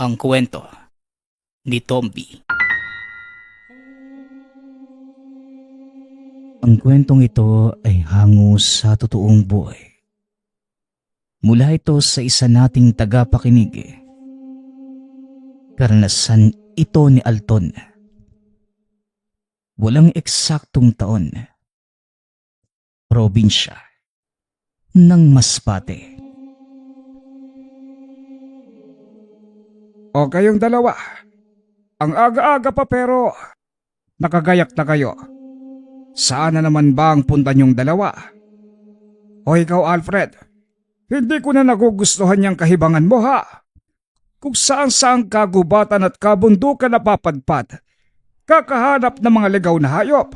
Ang kwento ni Tomby. Ang kwentong ito ay hango sa totoong buhay. Mula ito sa isa nating tagapakinig. Karanasan ito ni Alton. Walang eksaktong taon. Probinsya ng Masbate. O kayong dalawa, ang aga-aga pa pero nakagayak na kayo. Saan na naman ba ang punta niyong dalawa? O ikaw Alfred, hindi ko na nagugustuhan niyang kahibangan mo ha. Kung saan-saan kagubatan at kabundukan napapadpad, kakahanap ng mga ligaw na hayop.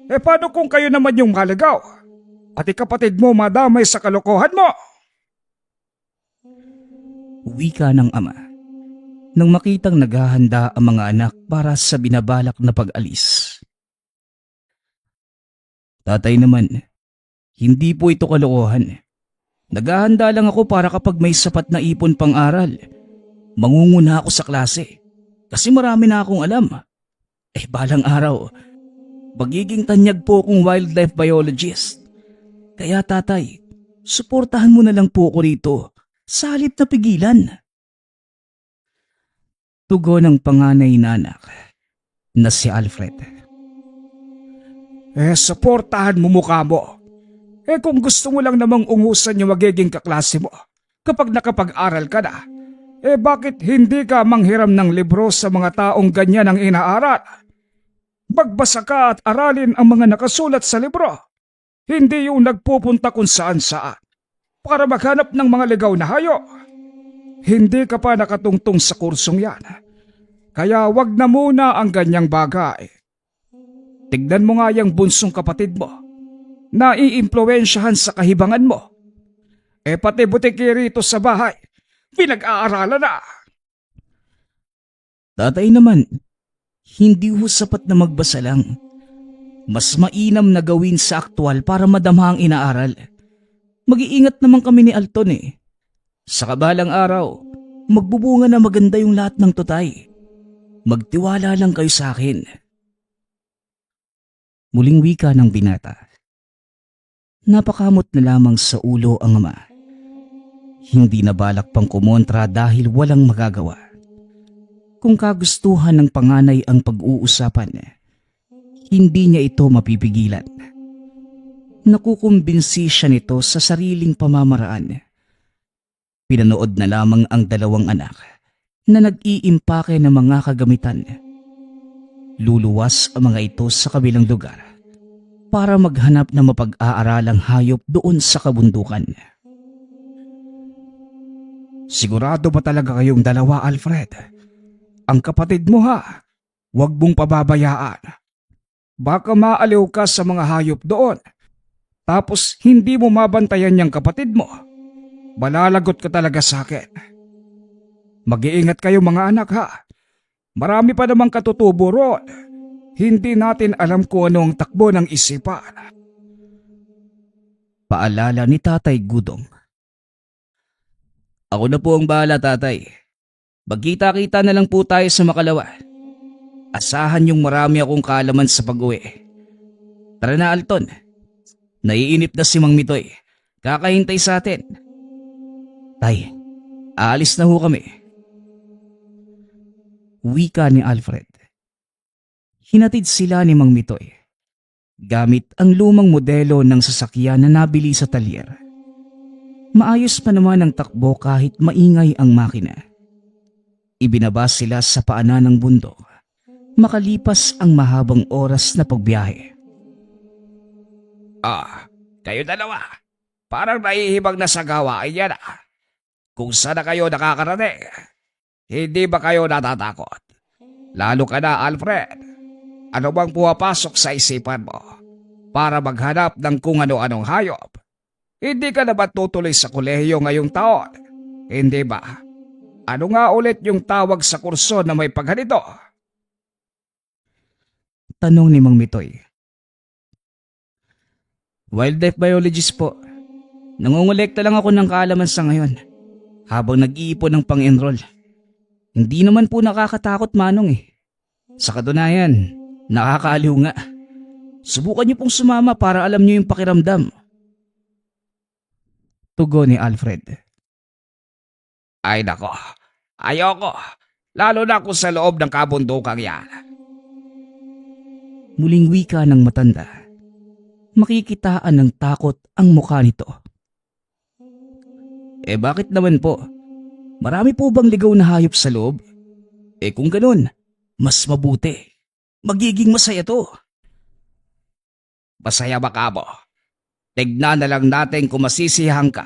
E paano kung kayo naman yung maligaw? Pati kapatid mo madamay sa kalokohan mo. Wika ng ama nang makitang naghahanda ang mga anak para sa binabalak na pag-alis. Tatay naman, hindi po ito kalokohan. Naghahanda lang ako para kapag may sapat na ipon pang aral, mangunguna ako sa klase. Kasi marami na akong alam. Balang araw, magiging tanyag po akong wildlife biologist. Kaya tatay, suportahan mo na lang po ako rito sa halip na pigilan. Tugon ng panganay na anak na si Alfred. Suportahan mo mukha mo. Kung gusto mo lang namang ungusan yung magiging kaklase mo kapag nakapag-aral ka na, bakit hindi ka manghiram ng libro sa mga taong ganyan ang inaaral? Magbasa ka at aralin ang mga nakasulat sa libro. Hindi yung nagpupunta kung saan-saan para maghanap ng mga ligaw na hayo. Hindi ka pa nakatungtong sa kursong yan. Kaya wag na muna ang ganyang bagay. Tignan mo nga yung bunsong kapatid mo na iimpluwensyahan sa kahibangan mo. Pati butiki rito sa bahay, pinag-aaralan na. Tatay naman, hindi ho sapat na magbasa lang. Mas mainam na gawin sa aktwal para madama ang inaaral. Mag-iingat naman kami ni Alton . Sa kabalang araw, magbubunga na maganda yung lahat ng tutay. Magtiwala lang kayo sa akin. Muling wika ng binata. Napakamot na lamang sa ulo ang ama. Hindi na balak pang kumontra dahil walang magagawa. Kung kagustuhan ng panganay ang pag-uusapan, hindi niya ito mapipigilan. Nakukumbinsi siya nito sa sariling pamamaraan. Pinanood na lamang ang dalawang anak na nag-iimpake ng mga kagamitan. Luluwas ang mga ito sa kabilang lugar para maghanap ng mapag-aaralang hayop doon sa kabundukan. Sigurado ba talaga kayong dalawa, Alfred? Ang kapatid mo ha, huwag mong pababayaan. Baka maaliw ka sa mga hayop doon. Tapos hindi mo mabantayan yung kapatid mo. Malalagot ka talaga sa akin. Mag-iingat kayo mga anak ha. Marami pa namang katutubo roon. Hindi natin alam kung anong takbo ng isipan. Paalala ni Tatay Gudong. Ako na po ang bahala, tatay. Magkita-kita na lang po tayo sa Makalawa. Asahan yung marami akong kaalaman sa pag-uwi. Tara na, Alton. Naiinip na si Mang Mitoy. Kakahintay sa atin. Tay, aalis na ho kami. Wika ni Alfred. Hinatid sila ni Mang Mitoy gamit ang lumang modelo ng sasakyan na nabili sa talyer. Maayos pa naman ang takbo kahit maingay ang makina. Ibinaba sila sa paanan ng bundok makalipas ang mahabang oras na pagbiyahe. Kayo dalawa. Parang nahihibang na sa gawain yan ah. Kung saan na kayo nakakarating, hindi ba kayo natatakot? Lalo ka na, Alfred. Ano bang pumapasok sa isipan mo para maghanap ng kung ano-anong hayop? Hindi ka na ba tutuloy sa kolehiyo ngayong taon? Hindi ba? Ano nga ulit yung tawag sa kurso na may pagganito? Tanong ni Mang Mitoy. Wildlife biologist po. Nangongolekta lang ako ng kaalaman sa ngayon habang nag-iipon ng pang-enroll. Hindi naman po nakakatakot, Manong eh. Sa katunayan, nakakaaliw nga. Subukan niyo pong sumama para alam niyo yung pakiramdam. Tugon ni Alfred. Ay nako, ayoko. Lalo na kung sa loob ng kabundukang yan. Muling wika ng matanda. Makikitaan ng takot ang mukha nito. Bakit naman po? Marami po bang ligaw na hayop sa loob? Kung ganun, mas mabuti. Magiging masaya to. Masaya ba kamo? Tignan na lang natin kung masisiyahan ka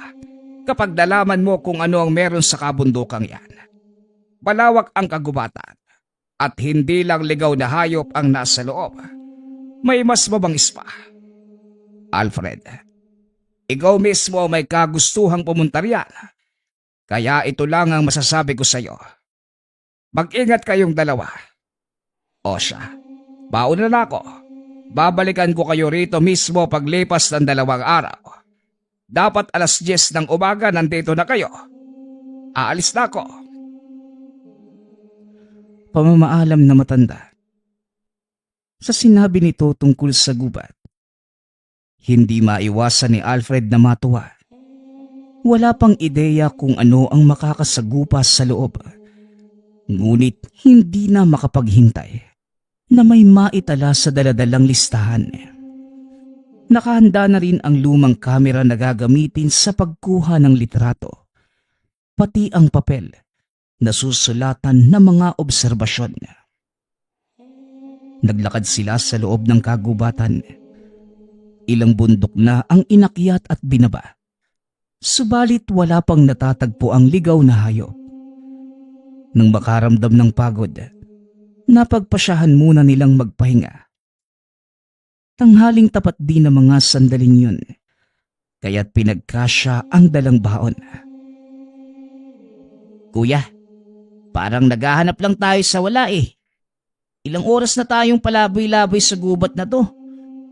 kapag nalaman mo kung ano ang meron sa kabundukang yan. Malawak ang kagubatan at hindi lang ligaw na hayop ang nasa loob. May mas mabangis pa. Alfred, ikaw mismo may kagustuhang pumunta riyan. Kaya ito lang ang masasabi ko sa iyo. Mag-ingat kayong dalawa. O siya, bauna na ako. Babalikan ko kayo rito mismo paglipas ng 2 araw. Dapat 10:00 ng umaga nandito na kayo. Aalis na ako. Pamamaalam na matanda. Sa sinabi nito tungkol sa gubat, hindi maiwasan ni Alfred na matuwa. Wala pang ideya kung ano ang makakasagupa sa loob. Ngunit hindi na makapaghintay na may maitala sa daladalang listahan. Nakahanda na rin ang lumang kamera na gagamitin sa pagkuha ng litrato, pati ang papel na susulatan ng mga obserbasyon. Naglakad sila sa loob ng kagubatan. Ilang bundok na ang inakyat at binaba. Subalit wala pang natatagpo ang ligaw na hayop. Nang makaramdam ng pagod, napagpasyahan muna nilang magpahinga. Tanghaling tapat din ang mga sandaling yun, kaya't pinagkasya ang dalang baon. Kuya, parang naghahanap lang tayo sa wala eh. Ilang oras na tayong palaboy-laboy sa gubat na to,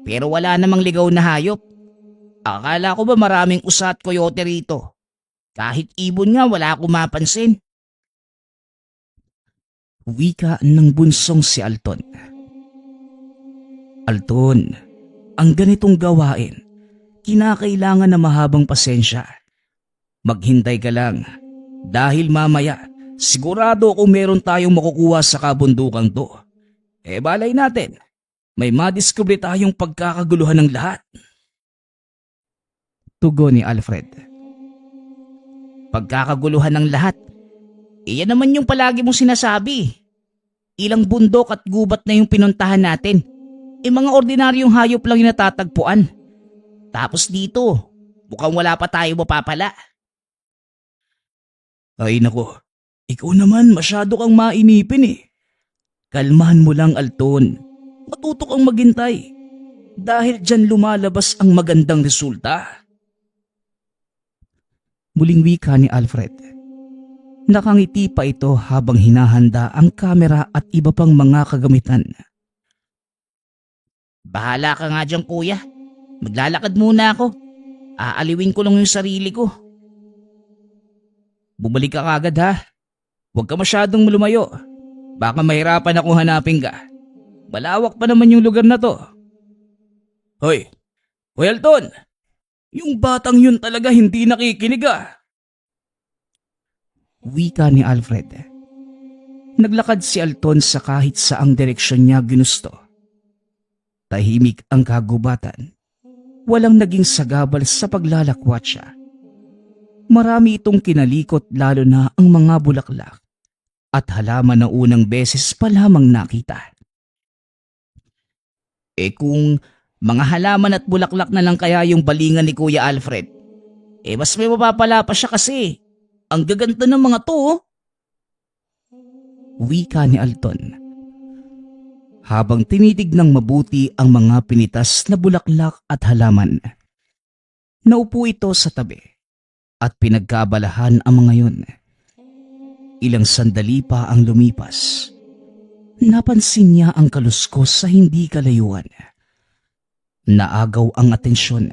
pero wala namang ligaw na hayop. Akala ko ba maraming usa at coyote rito? Kahit ibon nga wala akong mapansin. Wika ng bunsong si Alton. Alton, ang ganitong gawain, kinakailangan na mahabang pasensya. Maghintay ka lang, dahil mamaya sigurado kung meron tayong makukuha sa kabundukan to. Balay natin, may madiskubre tayong pagkakaguluhan ng lahat. Tugon ni Alfred. Pagkakaguluhan ng lahat? Iyan naman yung palagi mong sinasabi. Ilang bundok at gubat na yung pinuntahan natin. Mga ordinaryong hayop lang yung natatagpuan. Tapos dito, mukhang wala pa tayo mapapala. Ay nako, ikaw naman masyado kang mainipin eh. Kalmahan mo lang, Alton. Matuto kang maghintay. Dahil dyan lumalabas ang magandang resulta. Muling wika ni Alfred. Nakangiti pa ito habang hinahanda ang kamera at iba pang mga kagamitan. Bahala ka nga dyan, kuya. Maglalakad muna ako. Aaliwin ko lang yung sarili ko. Bumalik ka agad ha. Huwag ka masyadong lumayo. Baka mahirapan akong hanapin ka. Malawak pa naman yung lugar na to. Hoy! Hoy Alton! Yung batang yun talaga hindi nakikinig ah. Wika ni Alfred. Naglakad si Alton sa kahit saang direksyon niya ginusto. Tahimik ang kagubatan. Walang naging sagabal sa paglalakwat siya. Marami itong kinalikot lalo na ang mga bulaklak at halaman na unang beses pa lamang nakita. Kung mga halaman at bulaklak na lang kaya yung balingan ni Kuya Alfred, mas may mapapala pa siya kasi. Ang gaganda ng mga to. Wika ni Alton. Habang tinitignang mabuti ang mga pinitas na bulaklak at halaman. Naupo ito sa tabi at pinagkabalahan ang mga yun. Ilang sandali pa ang lumipas. Napansin niya ang kaluskos sa hindi kalayuan. Naagaw ang atensyon,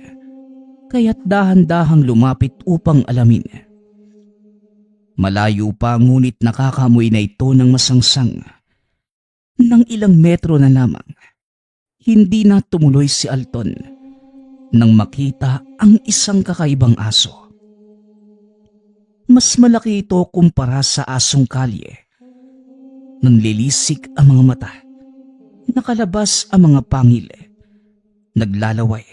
kaya't dahan-dahang lumapit upang alamin. Malayo pa ngunit nakakamoy na ito ng masangsang. Nang ilang metro na lamang, hindi na tumuloy si Alton nang makita ang isang kakaibang aso. Mas malaki ito kumpara sa asong kalye. Nanlilisik ang mga mata, nakalabas ang mga pangil, naglalaway,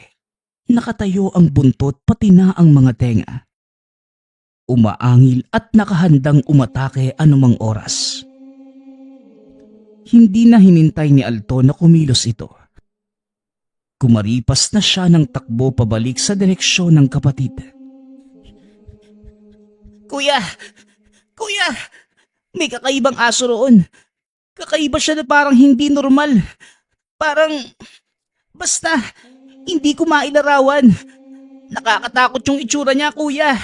nakatayo ang buntot pati na ang mga tenga. Umaangil at nakahandang umatake anumang oras. Hindi na hinintay ni Alton na kumilos ito. Kumaripas na siya ng takbo pabalik sa direksyon ng kapatid. Kuya! Kuya! May kakaibang aso roon. Kakaiba siya na parang hindi normal. Parang... Basta, hindi ko mailarawan. Nakakatakot yung itsura niya, kuya.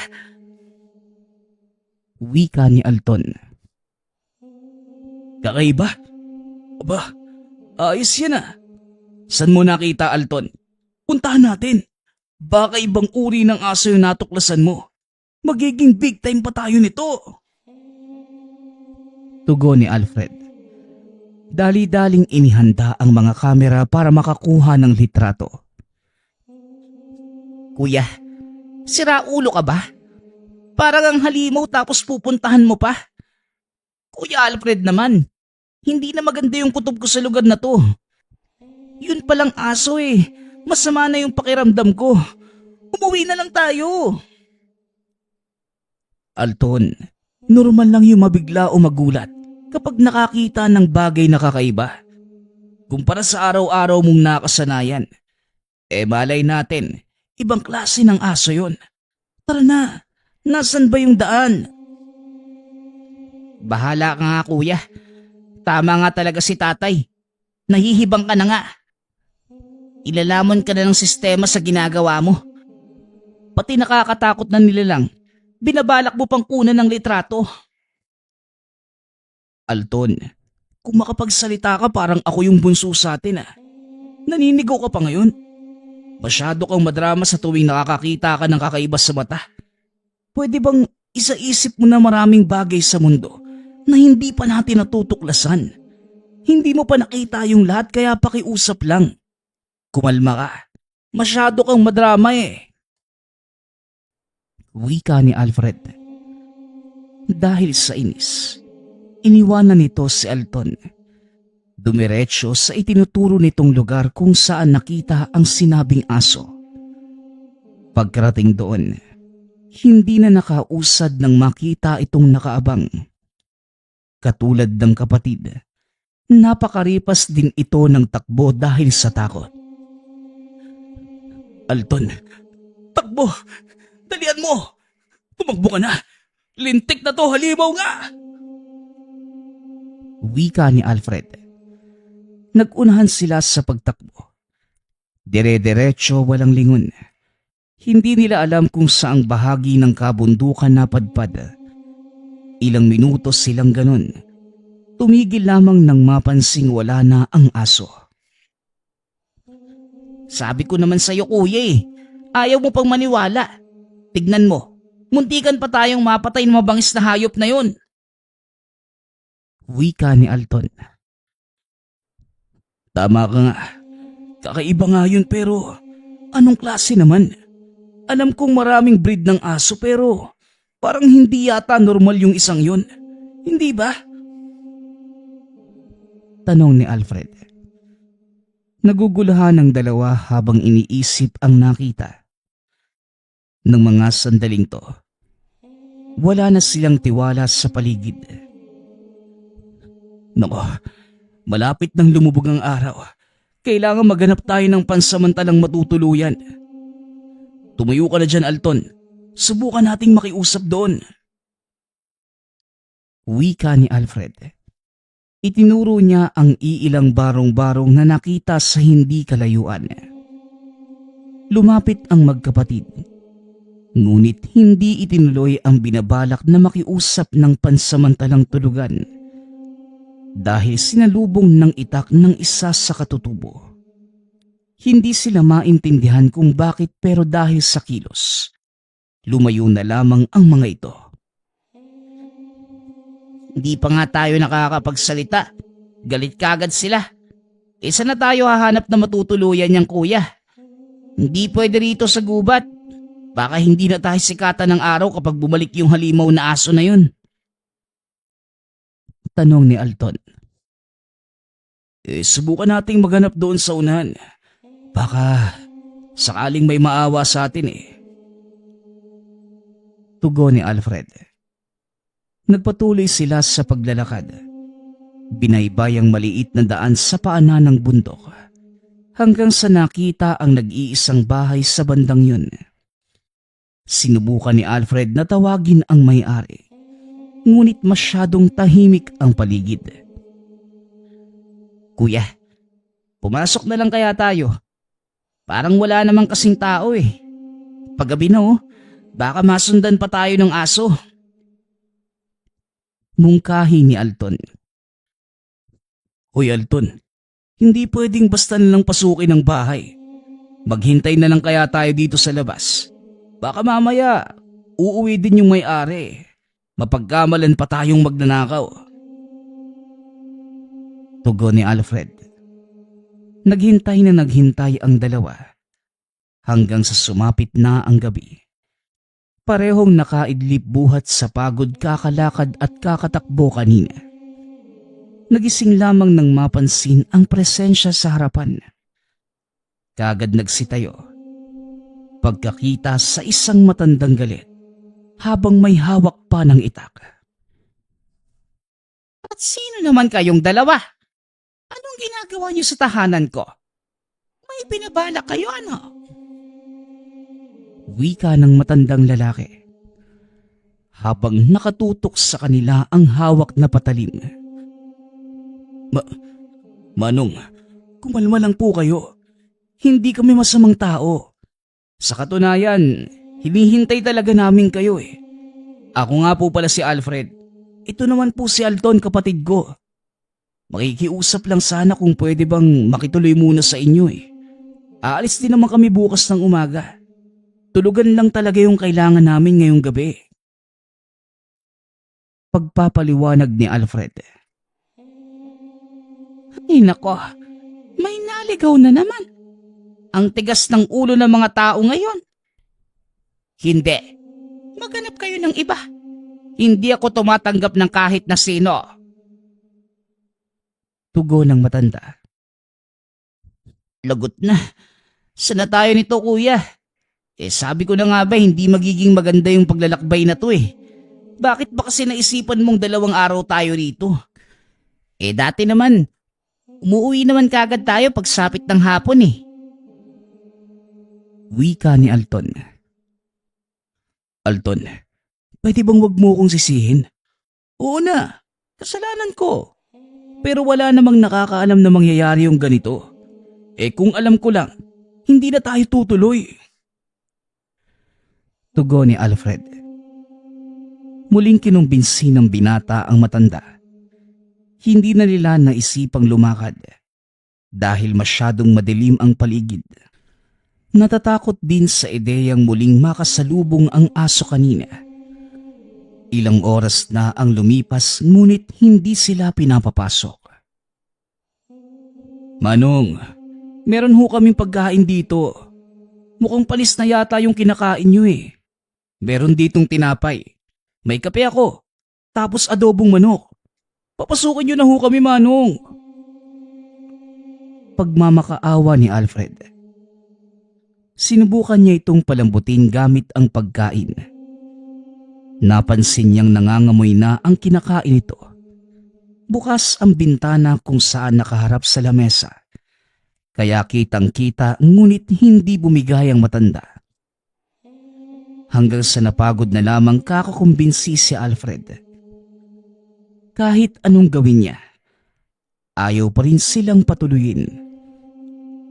Wika ni Alton. Kakaiba? Aba, ayos yan ah. San mo nakita, Alton? Puntahan natin. Baka ibang uri ng aso yung natuklasan mo. Magiging big time pa tayo nito. Tugon ni Alfred. Dali-daling inihanda ang mga kamera para makakuha ng litrato. Kuya, sira ulo ka ba? Parang ang halimaw tapos pupuntahan mo pa. Kuya Alfred naman, hindi na maganda yung kutob ko sa lugar na to. Yun palang aso eh, masama na yung pakiramdam ko. Umuwi na lang tayo. Alton, normal lang yung mabigla o magulat kapag nakakita ng bagay na kakaiba. Kumpara sa araw-araw mong nakasanayan, malay natin, ibang klase ng aso yun. Tara na. Nasaan ba yung daan? Bahala ka nga kuya. Tama nga talaga si tatay. Nahihibang ka na nga. Ilalamon ka na ng sistema sa ginagawa mo. Pati nakakatakot na nilalang, binabalak mo pang kunan ng litrato. Alton, kung makapagsalita ka parang ako yung bunso sa atin ah. Naninigaw ka pa ngayon. Masyado kang madrama sa tuwing nakakakita ka ng kakaiba sa mata. Pwede bang isaisip mo na maraming bagay sa mundo na hindi pa natin natutuklasan? Hindi mo pa nakita yung lahat kaya pakiusap lang. Kumalma ka. Masyado kang madrama eh. Wika ni Alfred. Dahil sa inis, iniwanan nito si Alton. Dumiretso sa itinuturo nitong lugar kung saan nakita ang sinabing aso. Pagkarating doon, hindi na nakausad nang makita itong nakaabang. Katulad ng kapatid, napakaripas din ito ng takbo dahil sa takot. Alton, takbo! Dalian mo! Tumakbo ka na! Lintik na to, halimaw nga! Wika ni Alfred. Nagunahan sila sa pagtakbo. Dire-diretso walang lingon. Hindi nila alam kung saang bahagi ng kabundukan napadpad. Ilang minutos silang ganun. Tumigil lamang nang mapansing wala na ang aso. Sabi ko naman sa'yo kuya eh, ayaw mo pang maniwala. Tignan mo, muntikan pa tayong mapatay ng mabangis na hayop na yun. Wika ni Alton. Tama ka nga, kakaiba nga yun pero anong klase naman? Alam kong maraming breed ng aso pero parang hindi yata normal yung isang yun. Hindi ba? Tanong ni Alfred. Naguguluhan ang dalawa habang iniisip ang nakita. Nang mga sandaling to, wala na silang tiwala sa paligid. Nako, malapit nang lumubog ang araw. Kailangan maghanap tayo ng pansamantalang matutuluyan. Tumayo ka na dyan, Alton. Subukan nating makiusap doon. Wika ni Alfred. Itinuro niya ang iilang barong-barong na nakita sa hindi kalayuan. Lumapit ang magkapatid. Ngunit hindi itinuloy ang binabalak na makiusap ng pansamantalang tulugan. Dahil sinalubong ng itak ng isa sa katutubo. Hindi sila maintindihan kung bakit pero dahil sa kilos, lumayo na lamang ang mga ito. Hindi pa nga tayo nakakapagsalita. Galit kagad sila. Isa na tayo hahanap na matutuluyan niyang kuya. Hindi pwede rito sa gubat. Baka hindi na tayo sikatan ng araw kapag bumalik yung halimaw na aso na yun. Tanong ni Alton. Subukan nating maghanap doon sa unahan. Baka sakaling may maawa sa atin Tugon ni Alfred. Nagpatuloy sila sa paglalakad. Binaybayang maliit na daan sa paanan ng bundok hanggang sa nakita ang nag-iisang bahay sa bandang yun. Sinubukan ni Alfred na tawagin ang may-ari, ngunit masyadong tahimik ang paligid. Kuya, pumasok na lang kaya tayo. Parang wala namang kasing tao Paggabi na baka masundan pa tayo ng aso. Mungkahi ni Alton. Hoy Alton, hindi pwedeng basta nalang pasukin ang bahay. Maghintay na lang kaya tayo dito sa labas. Baka mamaya, uuwi din yung may-ari. Mapagkamalan pa tayong magnanakaw. Tugon ni Alfred. Naghintay na naghintay ang dalawa hanggang sa sumapit na ang gabi. Parehong nakaidlip buhat sa pagod kakalakad at kakatakbo kanina. Nagising lamang nang mapansin ang presensya sa harapan. Kagad nagsitayo. Pagkakita sa isang matandang galit habang may hawak pa ng itak. At sino naman kayong dalawa? Anong ginagawa niyo sa tahanan ko? May binabalak kayo Wika ng matandang lalaki habang nakatutok sa kanila ang hawak na patalim. Manong, kumalma lang po kayo. Hindi kami masamang tao. Sa katunayan, hinihintay talaga namin kayo Ako nga po pala si Alfred. Ito naman po si Alton, kapatid ko. Makikiusap lang sana kung pwede bang makituloy muna sa inyo Aalis din naman kami bukas ng umaga. Tulugan lang talaga yung kailangan namin ngayong gabi. Pagpapaliwanag ni Alfred. Ay nako, may naligaw na naman. Ang tigas ng ulo ng mga tao ngayon. Hindi. Maghanap kayo ng iba. Hindi ako tumatanggap ng kahit na sino. Tugon ng matanda. Lagot na. Sana tayo nito, kuya? Sabi ko na nga ba hindi magiging maganda yung paglalakbay na to Bakit ba kasi naisipan mong 2 araw tayo rito? Dati naman, umuwi naman kagad tayo pagsapit ng hapon Wika ni Alton. Alton, pwede bang wag mo kong sisihin? Oo na, kasalanan ko. Pero wala namang nakakaalam na mangyayari yung ganito. Kung alam ko lang, hindi na tayo tutuloy. Tugon ni Alfred. Muling kinumbinsi ng binata ang matanda. Hindi na nila naisipang lumakad dahil masyadong madilim ang paligid. Natatakot din sa ideyang muling makasalubong ang aso kanina. Ilang oras na ang lumipas ngunit hindi sila pinapapasok. Manong, meron ho kaming pagkain dito. Mukhang panis na yata yung kinakain nyo Meron ditong tinapay. May kape ako. Tapos adobong manok. Papasukin nyo na ho kami, Manong. Pagmamakaawa ni Alfred. Sinubukan niya itong palambutin gamit ang pagkain. Napansin niyang nangangamoy na ang kinakain ito. Bukas ang bintana kung saan nakaharap sa lamesa. Kaya kitang-kita ngunit hindi bumigay ang matanda. Hanggang sa napagod na lamang kakakumbinsi si Alfred. Kahit anong gawin niya, ayaw pa rin silang patuloyin.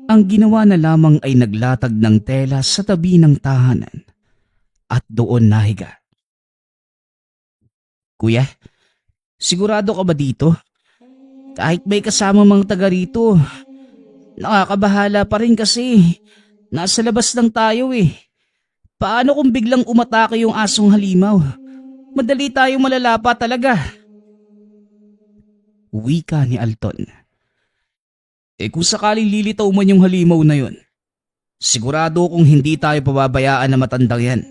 Ang ginawa na lamang ay naglatag ng tela sa tabi ng tahanan at doon nahiga. Kuya, sigurado ka ba dito? Kahit may kasama mga taga rito, nakakabahala pa rin kasi nasa labas lang tayo Paano kung biglang umatake yung asong halimaw? Madali tayong malalapa talaga. Wika ni Alton. Kung sakaling lilitaw man yung halimaw na yon, sigurado kong hindi tayo pababayaan na matandang yan.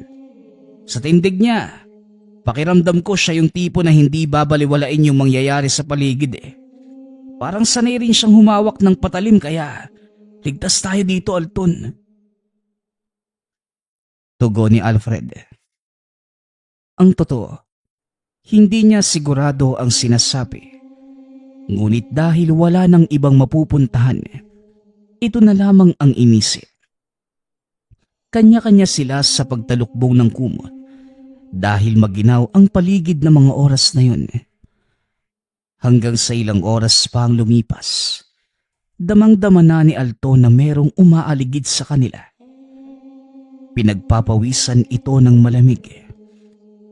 Sa tindig niya, pakiramdam ko siya yung tipo na hindi babaliwalain yung mangyayari sa paligid eh. Parang sanay rin siyang humawak ng patalim kaya ligtas tayo dito, Alton. Tugon ni Alfred. Ang totoo, hindi niya sigurado ang sinasabi. Ngunit dahil wala nang ibang mapupuntahan, ito na lamang ang inisip. Kanya-kanya sila sa pagtalukbong ng kumot dahil maginaw ang paligid ng mga oras na yun. Hanggang sa ilang oras pa ang lumipas, damang-dama na ni Alto na merong umaaligid sa kanila. Pinagpapawisan ito ng malamig.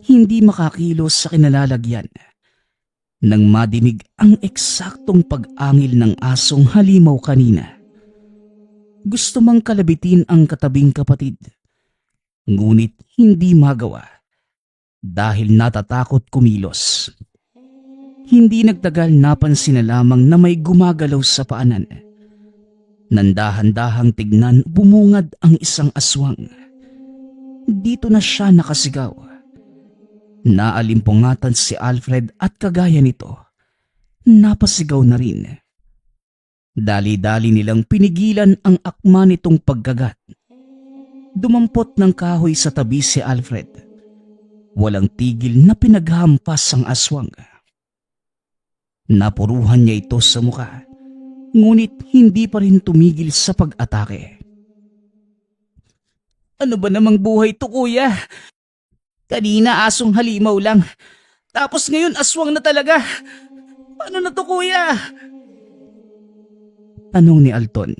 Hindi makakilos sa kinalalagyan. Nang madinig ang eksaktong pag-angil ng asong halimaw kanina. Gusto mang kalabitin ang katabing kapatid. Ngunit hindi magawa dahil natatakot kumilos. Hindi nagtagal napansin na lamang na may gumagalaw sa paanan. Nandahan-dahang tignan bumungad ang isang aswang. Dito na siya nakasigaw. Naalimpungatan si Alfred at kagaya nito, napasigaw na rin. Dali-dali nilang pinigilan ang akma nitong pagkagat. Dumampot ng kahoy sa tabi si Alfred. Walang tigil na pinaghampas ang aswang. Napuruhan niya ito sa muka, ngunit hindi pa rin tumigil sa pag-atake. Ano ba namang buhay to, kuya? Kanina asong halimaw lang. Tapos ngayon aswang na talaga. Paano na to, kuya? Tanong ni Alton.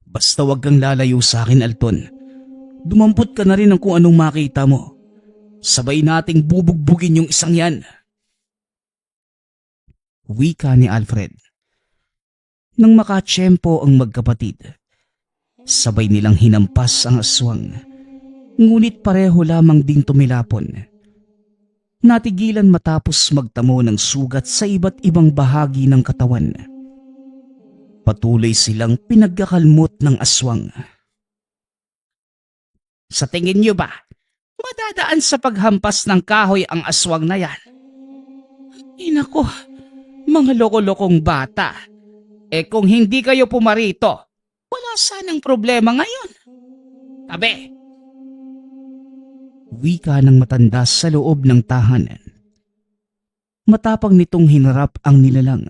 Basta wag kang lalayo sa akin, Alton. Dumampot ka na rin ng kung anong makita mo. Sabay nating bubugbugin yung isang yan. Wika ni Alfred. Nang makatsyempo ang magkapatid, sabay nilang hinampas ang aswang. Ngunit pareho lamang ding tumilapon. Natigilan matapos magtamo ng sugat sa iba't ibang bahagi ng katawan. Patuloy silang pinagkakalmot ng aswang. Sa tingin niyo ba, madadaan sa paghampas ng kahoy ang aswang na yan? Inako, mga loko-lokong bata. Kung hindi kayo pumarito, wala sanang problema ngayon. Tabi! Wika ng matanda sa loob ng tahanan. Matapang nitong hinarap ang nilalang.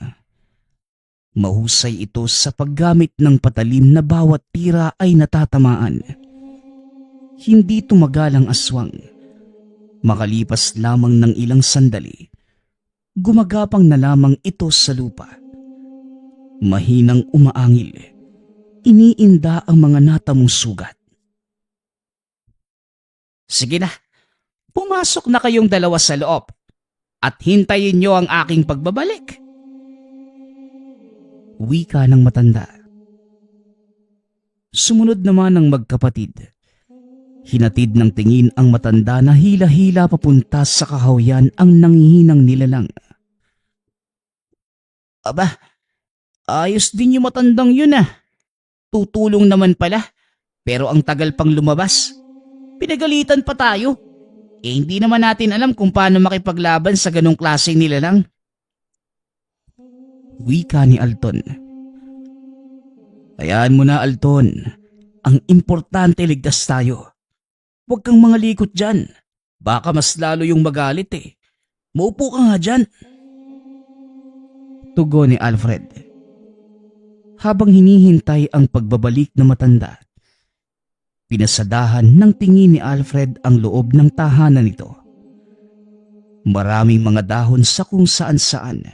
Mahusay ito sa paggamit ng patalim na bawat tira ay natatamaan. Hindi tumagal ang aswang. Makalipas lamang ng ilang sandali, gumagapang na lamang ito sa lupa. Mahinang umaangil. Iniinda ang mga natamong sugat. Sige na, pumasok na kayong dalawa sa loob at hintayin niyo ang aking pagbabalik. Wika ng matanda. Sumunod naman ang magkapatid. Hinatid ng tingin ang matanda na hila-hila papunta sa kahawyan ang nanghihinang nilalang. Aba, ayos din yung matandang yun ah. Tutulong naman pala, pero ang tagal pang lumabas. Pinagalitan pa tayo. Hindi naman natin alam kung paano makipaglaban sa ganong klaseng nilalang. Wika ni Alton. Hayaan mo na, Alton. Ang importante ligtas tayo. Huwag kang mga likot dyan. Baka mas lalo yung magalit eh. Maupo ka nga dyan. Tugon ni Alfred. Habang hinihintay ang pagbabalik ng matanda, pinasadahan ng tingin ni Alfred ang loob ng tahanan nito. Maraming mga dahon sa kung saan-saan.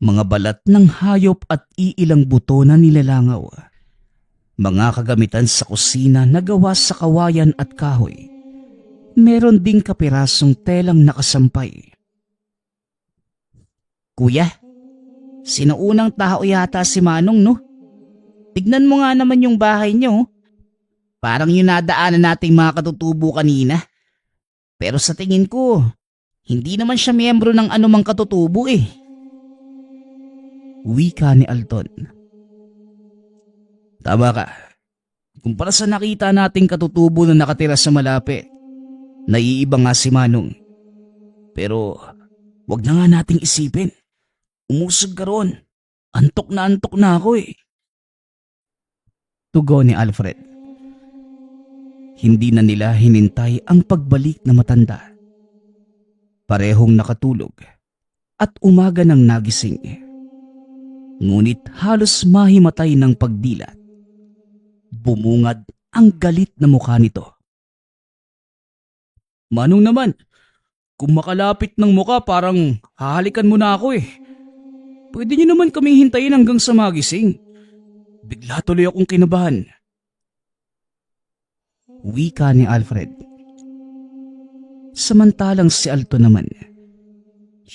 Mga balat ng hayop at iilang buto na nilalangaw. Mga kagamitan sa kusina na gawa sa kawayan at kahoy. Meron ding kapirasong telang nakasampay. Kuya, sinuunang tao yata si Manong, no? Tignan mo nga naman yung bahay niyo. Parang yung nadaanan nating mga katutubo kanina. Pero sa tingin ko, Hindi naman siya miyembro ng anumang katutubo eh. Wika ni Alton. Tama ka. Kumpara sa nakita nating katutubo na nakatira sa malapit, naiiba nga si Manong. Pero wag na nga nating isipin. Umusog ka ron. Antok na ako eh. Tugon ni Alfred. Hindi na nila hinintay ang pagbalik na matanda. Parehong nakatulog at umaga nang nagising. Ngunit halos mahimatay ng pagdilat. Bumungad ang galit na mukha nito. Manong naman, kung makalapit ng mukha parang hahalikan mo na ako eh. Pwede niyo naman kaming hintayin hanggang sa magising. Bigla tuloy akong kinabahan. Wika ni Alfred. Samantalang si Alto naman,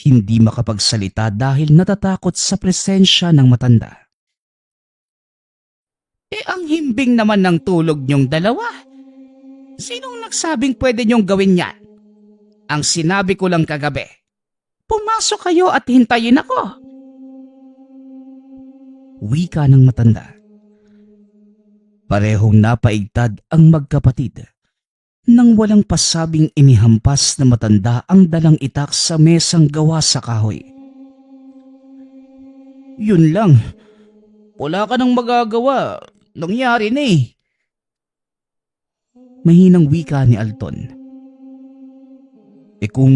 hindi makapagsalita dahil natatakot sa presensya ng matanda. Ang himbing naman ng tulog niyong dalawa. Sinong nagsabing pwede niyong gawin yan? Ang sinabi ko lang kagabi, pumasok kayo at hintayin ako. Wika ng matanda. Parehong napaigtad ang magkapatid. Nang walang pasabing inihampas na matanda ang dalang itak sa mesang gawa sa kahoy. Yun lang. Wala ka nang magagawa. Nangyari na eh. Mahinang wika ni Alton. Kung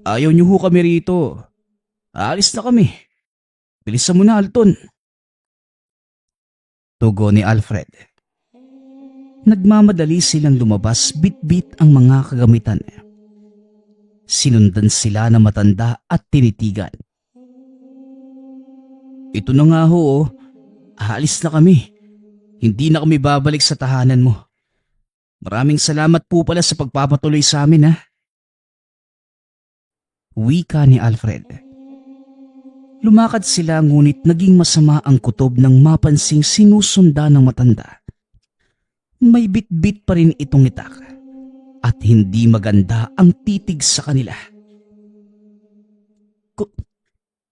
ayaw niyo ho kami rito, aalis na kami. Bilisan mo na, Alton. Tugon ni Alfred. Nagmamadali silang lumabas, bit-bit ang mga kagamitan. Sinundan sila ng matanda at tinitigan. Ito na nga ho, oh. Aalis na kami. Hindi na kami babalik sa tahanan mo. Maraming salamat po pala sa pagpapatuloy sa amin, ha. Wika ni Alfred. Lumakad sila ngunit naging masama ang kutob nang mapansing sinusunda ng matanda. May bit-bit pa rin itong itak at hindi maganda ang titig sa kanila.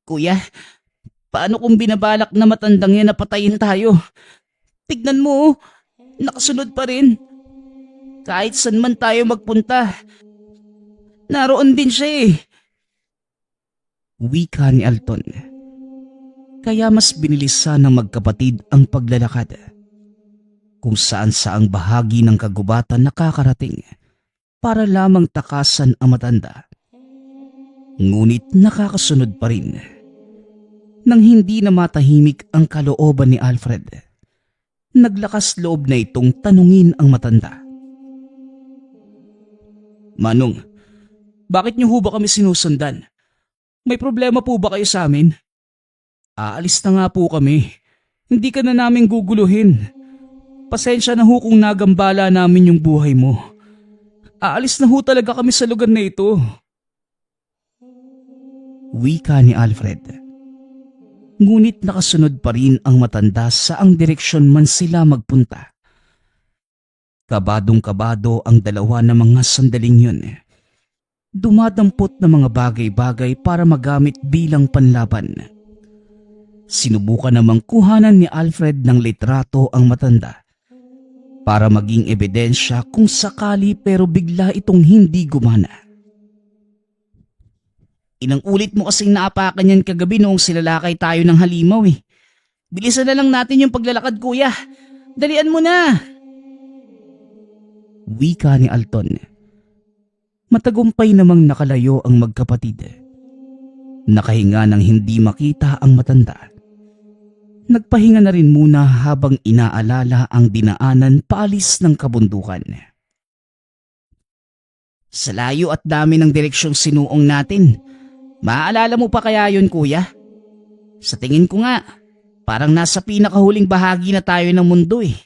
Kuya, paano kung binabalak na matandang yan na patayin tayo? Tignan mo, nakasunod pa rin. Kahit saan man tayo magpunta, naroon din siya eh. Wika ni Alton. Kaya mas binilisan ng magkapatid ang paglalakad. Kung saan-saang bahagi ng kagubatan nakakarating para lamang takasan ang matanda. Ngunit nakakasunod pa rin. Nang hindi na matahimik ang kalooban ni Alfred, naglakas loob na itong tanungin ang matanda. Manong, bakit niyo ho ba kami sinusundan? May problema po ba kayo sa amin? Aalis na nga po kami. Hindi ka na namin guguluhin. Pasensya na ho kung nagambala namin yung buhay mo. Aalis na ho talaga kami sa lugar na ito. Wika ni Alfred. Ngunit nakasunod pa rin ang matanda saang direksyon man sila magpunta. Kabadong-kabado ang dalawa na mga sandaling yun. Dumadampot na mga bagay-bagay para magamit bilang panlaban. Sinubukan namang kuhanan ni Alfred ng litrato ang matanda para maging ebidensya kung sakali pero bigla itong hindi gumana. Inang ulit mo kasing naapakan yan kagabi noong silalakay tayo ng halimaw eh. Bilisan na lang natin yung paglalakad, kuya. Dalian mo na! Wika ni Alton. Matagumpay namang nakalayo ang magkapatid. Nakahinga nang hindi makita ang matanda. Nagpahinga na rin muna habang inaalala ang dinaanan paalis ng kabundukan. Sa layo at dami ng direksyong sinuong natin, maaalala mo pa kaya yun, kuya? Sa tingin ko nga, parang nasa pinakahuling bahagi na tayo ng mundo eh.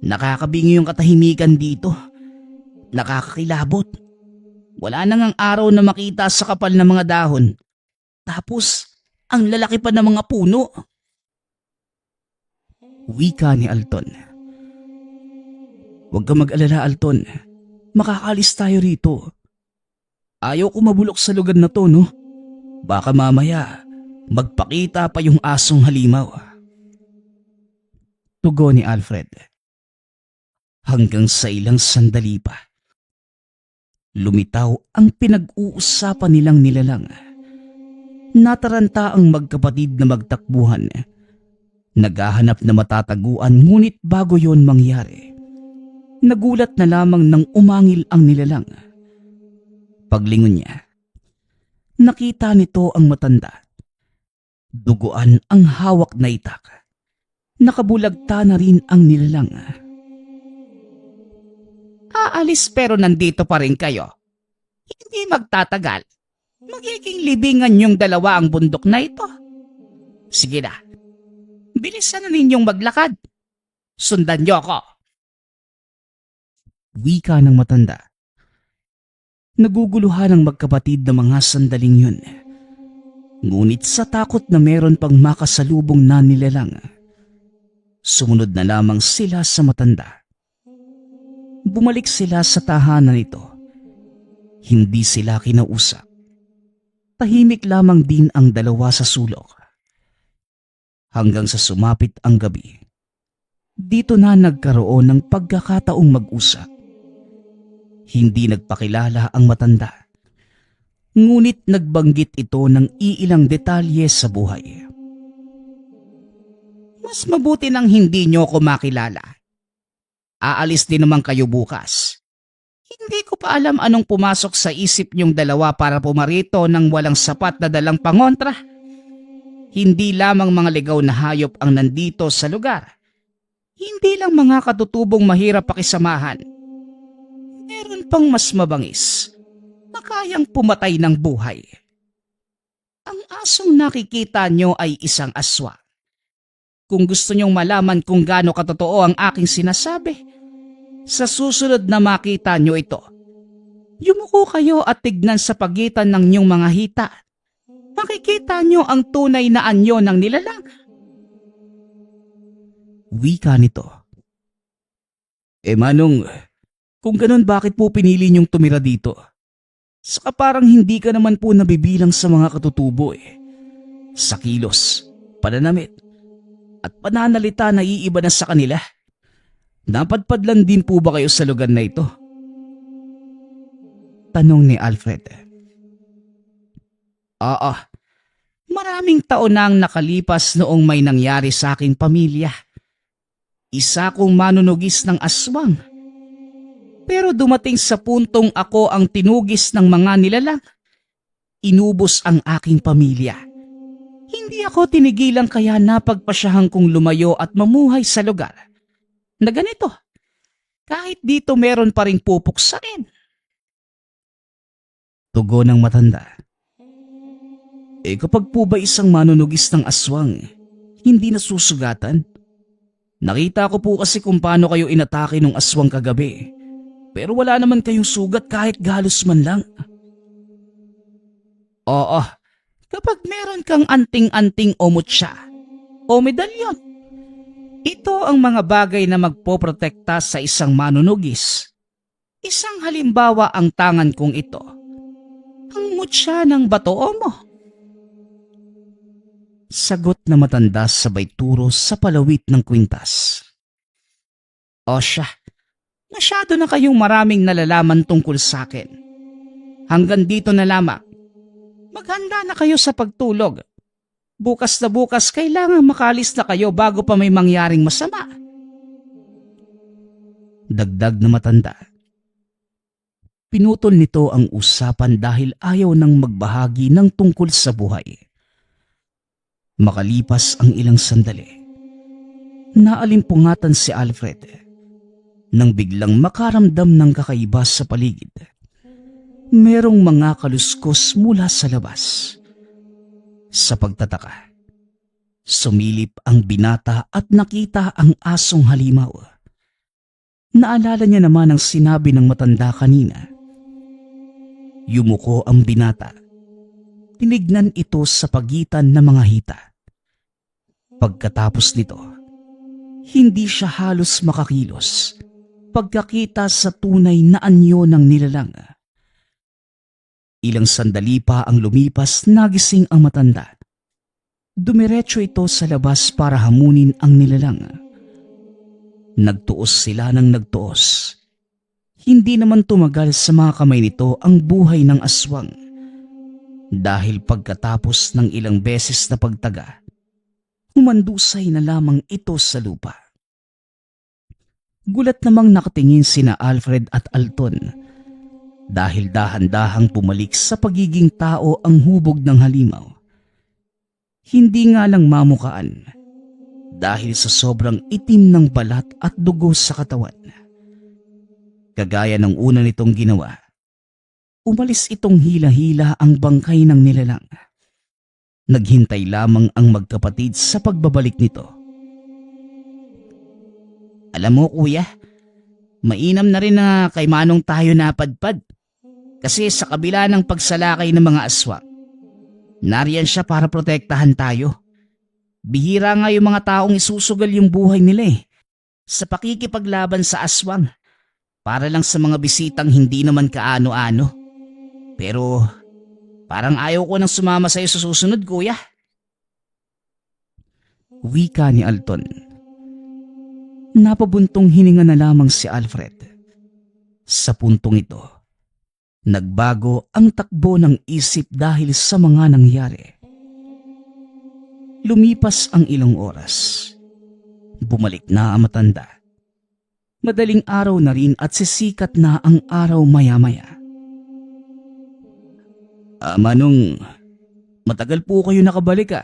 Nakakabingi yung katahimikan dito. Nakakakilabot. Wala nang ang araw na makita sa kapal ng mga dahon. Tapos, ang lalaki pa ng mga puno. Wika ni Alton. Huwag ka mag-alala, Alton. Makakaalis tayo rito. Ayaw ko mabulok sa lugar na to, no? Baka mamaya, magpakita pa yung asong halimaw. Tugon ni Alfred. Hanggang sa ilang sandali pa. Lumitaw ang pinag-uusapan nilang nilalang. Nataranta ang magkapatid na magtakbuhan. Naghahanap na matataguan ngunit bago yon mangyari, nagulat na lamang nang umangil ang nilalang. Paglingon niya, nakita nito ang matanda. Duguan ang hawak na itak. Nakabulagta na rin ang nilalang. Aalis pero nandito pa rin kayo. Hindi magtatagal. Magiging libingan yung dalawa ang bundok na ito. Sige na. Bilisan na ninyong maglakad. Sundan niyo ako. Wika ng matanda. Naguguluhan ang magkapatid na mga sandaling yun. Ngunit sa takot na meron pang makasalubong na nilalang, sumunod na lamang sila sa matanda. Bumalik sila sa tahanan nito. Hindi sila kinausap. Tahimik lamang din ang dalawa sa sulok. Hanggang sa sumapit ang gabi, dito na nagkaroon ng pagkakataong mag-usap. Hindi nagpakilala ang matanda. Ngunit nagbanggit ito ng iilang detalye sa buhay. Mas mabuti nang hindi nyo ko makilala. Aalis din naman kayo bukas. Hindi ko pa alam anong pumasok sa isip niyong dalawa para pumarito ng walang sapat na dalang pangontra. Hindi lamang mga ligaw na hayop ang nandito sa lugar. Hindi lang mga katutubong mahirap pakisamahan. Meron pang mas mabangis na kayang pumatay ng buhay. Ang asong nakikita nyo ay isang aswang. Kung gusto nyong malaman kung gaano katotoo ang aking sinasabi, sa susunod na makita nyo ito, yumuko kayo at tignan sa pagitan ng inyong mga hita. Makikita nyo ang tunay na anyo ng nilalang. Wika nito. Manong, kung ganun bakit po pinili nyong tumira dito? Saka parang hindi ka naman po nabibilang sa mga katutubo Sa kilos, pananamit, at pananalita na iiba na sa kanila. Napadpad lang din po ba kayo sa lugar na ito? Tanong ni Alfred. Oo, maraming taon na ang nakalipas noong may nangyari sa aking pamilya. Isa kong manunugis ng aswang. Pero dumating sa puntong ako ang tinugis ng mga nilalang. Inubos ang aking pamilya. Hindi ako tinigilan kaya napagpasyahan kong lumayo at mamuhay sa lugar na ganito. Kahit dito meron pa ring pupuksain. Tugon ng matanda. Kapag po ba isang manunugis ng aswang, hindi nasusugatan? Nakita ko po kasi kung paano kayo inatake ng aswang kagabi. Pero wala naman kayong sugat kahit galos man lang. Oo, kapag meron kang anting-anting o mutya o medalyon, ito ang mga bagay na magpoprotekta sa isang manunugis. Isang halimbawa ang tangan kong ito. Ang mutya ng batoo mo. Sagot na matanda sabay turo sa palawit ng kwintas. O siya, masyado na kayong maraming nalalaman tungkol sa akin. Hanggang dito na lamang. Maghanda na kayo sa pagtulog. Bukas na bukas kailangan makalis na kayo bago pa may mangyaring masama. Dagdag na matanda. Pinutol nito ang usapan dahil ayaw nang magbahagi ng tungkol sa buhay. Makalipas ang ilang sandali, naalimpungatan si Alfred nang biglang makaramdam ng kakaiba sa paligid. Merong mga kaluskos mula sa labas. Sa pagtataka, sumilip ang binata at nakita ang asong halimaw. Naalala niya naman ang sinabi ng matanda kanina. Yumuko ang binata. Tinignan ito sa pagitan ng mga hita. Pagkatapos nito, hindi siya halos makakilos pagkakita sa tunay na anyo ng nilalang. Ilang sandali pa ang lumipas, nagising ang matanda. Dumiretso ito sa labas para hamunin ang nilalang. Nagtuos sila ng nagtuos. Hindi naman tumagal sa mga kamay nito ang buhay ng aswang. Dahil pagkatapos ng ilang beses na pagtaga, humandusay na lamang ito sa lupa. Gulat namang nakatingin sina Alfred at Alton dahil dahan-dahang pumalik sa pagiging tao ang hubog ng halimaw. Hindi nga lang mamukaan dahil sa sobrang itim ng balat at dugo sa katawan. Kagaya ng una nitong ginawa, umalis itong hila-hila ang bangkay ng nilalang. Naghintay lamang ang magkapatid sa pagbabalik nito. Alam mo kuya, mainam na rin na kay Manong tayo napadpad. Kasi sa kabila ng pagsalakay ng mga aswang, nariyan siya para protektahan tayo. Bihira nga yung mga taong isusugal yung buhay nila sa pakikipaglaban sa aswang para lang sa mga bisitang hindi naman kaano-ano. Pero parang ayaw ko nang sumama sa'yo sa susunod kuya. Wika ni Alton. Napabuntong hininga na lamang si Alfred. Sa puntong ito, nagbago ang takbo ng isip dahil sa mga nangyari. Lumipas ang ilang oras. Bumalik na ang matanda. Madaling araw na rin at sisikat na ang araw maya-maya. Manong, matagal po kayo nakabalik .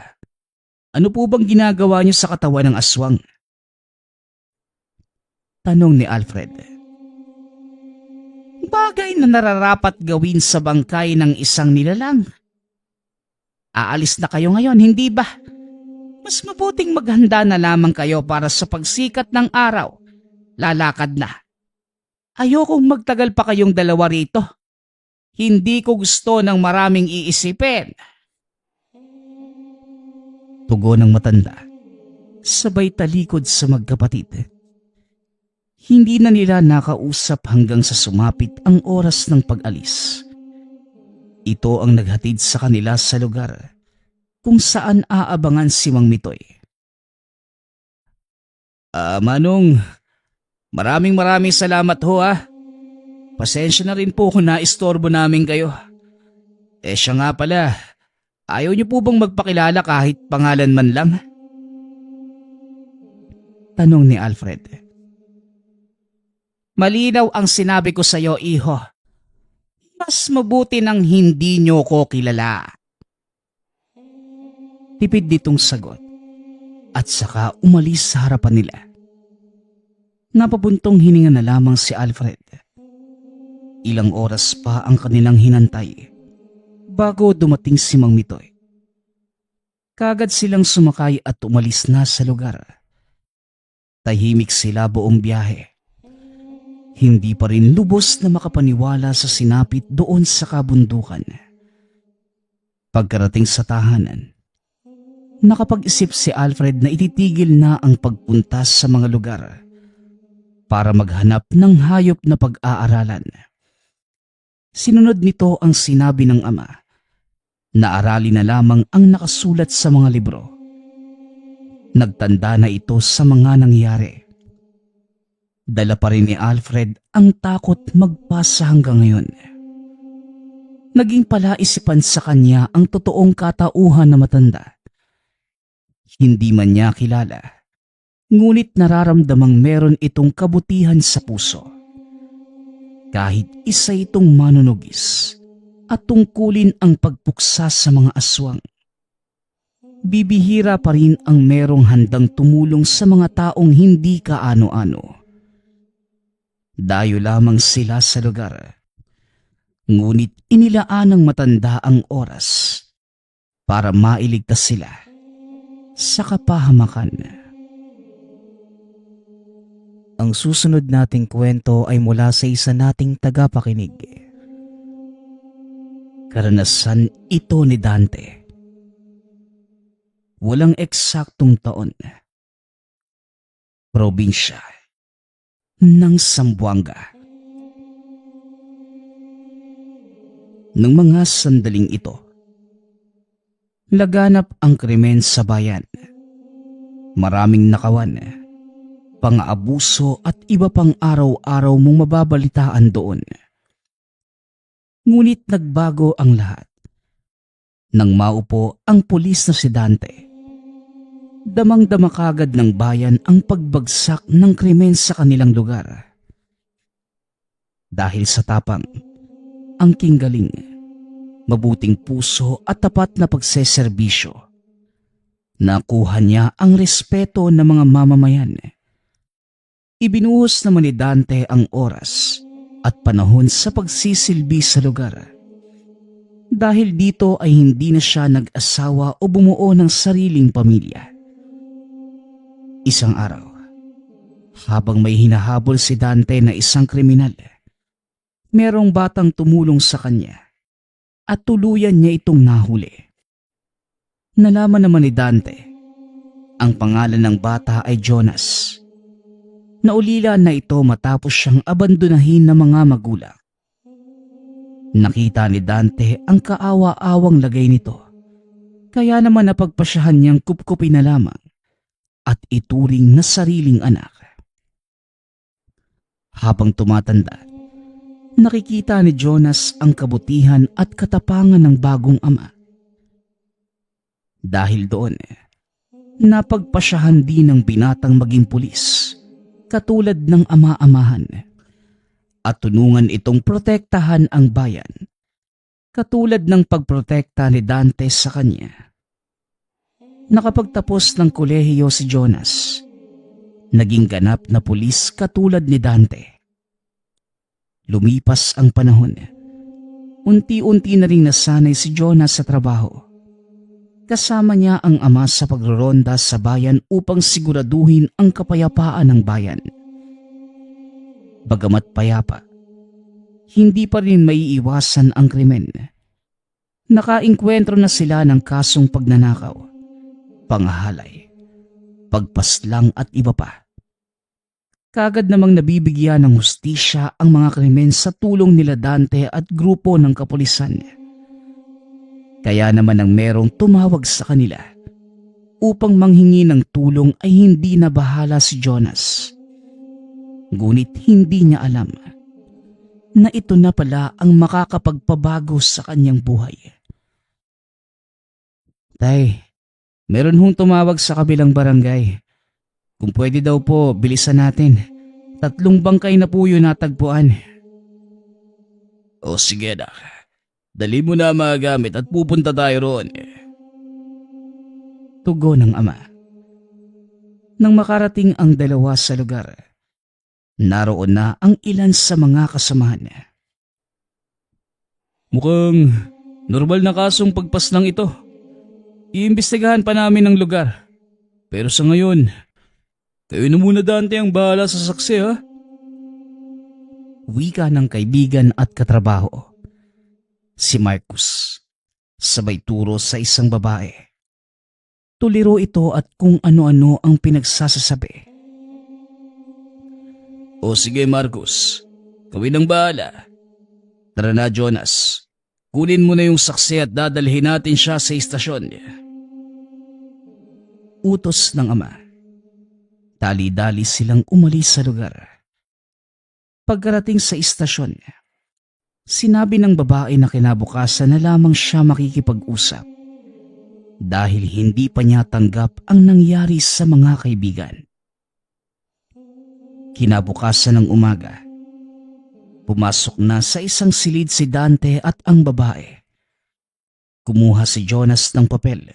Ano po bang ginagawa niyo sa katawan ng aswang? Tanong ni Alfred. Bagay na nararapat gawin sa bangkay ng isang nilalang. Aalis na kayo ngayon, hindi ba? Mas mabuting maghanda na lamang kayo para sa pagsikat ng araw. Lalakad na. Ayokong magtagal pa kayong dalawa rito. Hindi ko gusto ng maraming iisipin. Tugon ng matanda, sabay talikod sa magkapatid. Hindi na nila nakausap hanggang sa sumapit ang oras ng pag-alis. Ito ang naghatid sa kanila sa lugar kung saan aabangan si Mang Mitoy. Manong, maraming salamat ho . Pasensya na rin po kung naistorbo namin kayo. Siya nga pala, ayaw niyo po bang magpakilala kahit pangalan man lang? Tanong ni Alfred. Malinaw ang sinabi ko sa iyo, iho. Mas mabuti nang hindi niyo ko kilala. Tipid ditong sagot at saka umalis sa harapan nila. Napabuntong hininga na lamang si Alfred. Ilang oras pa ang kanilang hinantay bago dumating si Mang Mitoy. Kagad silang sumakay at umalis na sa lugar. Tahimik sila buong biyahe. Hindi pa rin lubos na makapaniwala sa sinapit doon sa kabundukan. Pagkarating sa tahanan, nakapag-isip si Alfred na ititigil na ang pagpunta sa mga lugar para maghanap ng hayop na pag-aaralan. Sinunod nito ang sinabi ng ama na aralin na lamang ang nakasulat sa mga libro. Nagtanda na ito sa mga nangyari. Dala pa rin ni Alfred ang takot magpasa hanggang ngayon. Naging palaisipan sa kanya ang totoong katauhan na matanda. Hindi man niya kilala, ngunit nararamdamang meron itong kabutihan sa puso. Kahit isa itong manunugis at tungkulin ang pagpuksa sa mga aswang. Bibihira pa rin ang merong handang tumulong sa mga taong hindi kaano-ano. Dayo lamang sila sa lugar. Ngunit inilaan ng matanda ang oras para mailigtas sila sa kapahamakan. Ang susunod nating kwento ay mula sa isa nating tagapakinig. Karanasan ito ni Dante. Walang eksaktong taon. Probinsya ng Zamboanga. ng mga sandaling ito. Laganap ang krimen sa bayan. Maraming nakawan, pang-aabuso at iba pang araw-araw mong mababalitaan doon. Ngunit nagbago ang lahat nang maupo ang pulis na si Dante. Damang-dama kagad ng bayan ang pagbagsak ng krimen sa kanilang lugar. Dahil sa tapang, angking galing, mabuting puso at tapat na pagseserbisyo, nakuha niya ang respeto ng mga mamamayan. Ibinuhos naman ni Dante ang oras at panahon sa pagsisilbi sa lugar. Dahil dito ay hindi na siya nag-asawa o bumuo ng sariling pamilya. Isang araw, habang may hinahabol si Dante na isang kriminal, merong batang tumulong sa kanya at tuluyan niya itong nahuli. Nalaman naman ni Dante, ang pangalan ng bata ay Jonas. Naulila na ito matapos siyang abandonahin ng mga magulang. Nakita ni Dante ang kaawa-awang lagay nito, kaya naman napagpasyahan niyang kupkupin na lamang at ituring na sariling anak. Habang tumatanda, nakikita ni Jonas ang kabutihan at katapangan ng bagong ama. Dahil doon, napagpasyahan din ng binatang maging pulis, katulad ng ama-amahan, at tunungan itong protektahan ang bayan, katulad ng pagprotekta ni Dante sa kanya. Nakapagtapos ng kolehiyo si Jonas, naging ganap na pulis katulad ni Dante. Lumipas ang panahon, unti-unti na ring nasanay si Jonas sa trabaho. Kasama niya ang ama sa pagroronda sa bayan upang siguraduhin ang kapayapaan ng bayan. Bagamat payapa, hindi pa rin maiiwasan ang krimen. Nakainkwentro na sila ng kasong pagnanakaw, pangahalay, pagpaslang at iba pa. Kagad namang nabibigyan ng hustisya ang mga krimen sa tulong nila Dante at grupo ng kapulisan. Kaya naman ang merong tumawag sa kanila upang manghingi ng tulong ay hindi na bahala si Jonas. Ngunit hindi niya alam na ito na pala ang makakapagpabago sa kanyang buhay. Tay, meron hong tumawag sa kabilang barangay. Kung pwede daw po, bilisan natin. 3 bangkay na po yun natagpuan. O sige na. Dali mo na mga gamit at pupunta tayo roon. Tugon ng ama. Nang makarating ang dalawa sa lugar, naroon na ang ilan sa mga kasamahan. Mukhang normal na kasong pagpaslang ito. Iimbestigahan pa namin ang lugar. Pero sa ngayon, kayo na muna Dante ang bahala sa saksi ha. Wika ng kaibigan at katrabaho. Si Marcus, sabay turo sa isang babae. Tuliro ito at kung ano-ano ang pinagsasasabi. O sige Marcus, gawin ang bahala. Tara na Jonas, kunin mo na yung saksi at dadalhin natin siya sa istasyon. Utos ng ama. Dali-dali silang umalis sa lugar. Pagkarating sa istasyon, sinabi ng babae na kinabukasan na lamang siya makikipag-usap dahil hindi pa niya tanggap ang nangyari sa mga kaibigan. Kinabukasan ng umaga, pumasok na sa isang silid si Dante at ang babae. Kumuha si Jonas ng papel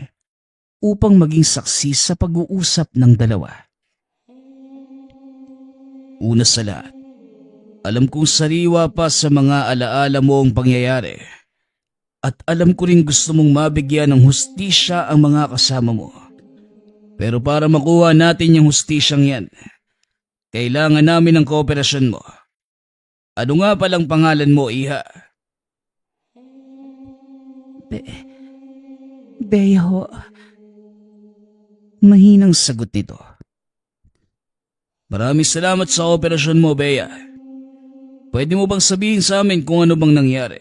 upang maging saksi sa pag-uusap ng dalawa. Una sa lahat, alam kong sariwa pa sa mga alaala mo ang pangyayari at alam ko rin gusto mong mabigyan ng hustisya ang mga kasama mo. Pero para makuha natin yung hustisyang yan, kailangan namin ng kooperasyon mo. Ano nga palang pangalan mo, Iha? Bea ho. Mahinang sagot nito. Maraming salamat sa kooperasyon mo, Bea. Pwede mo bang sabihin sa amin kung ano bang nangyari?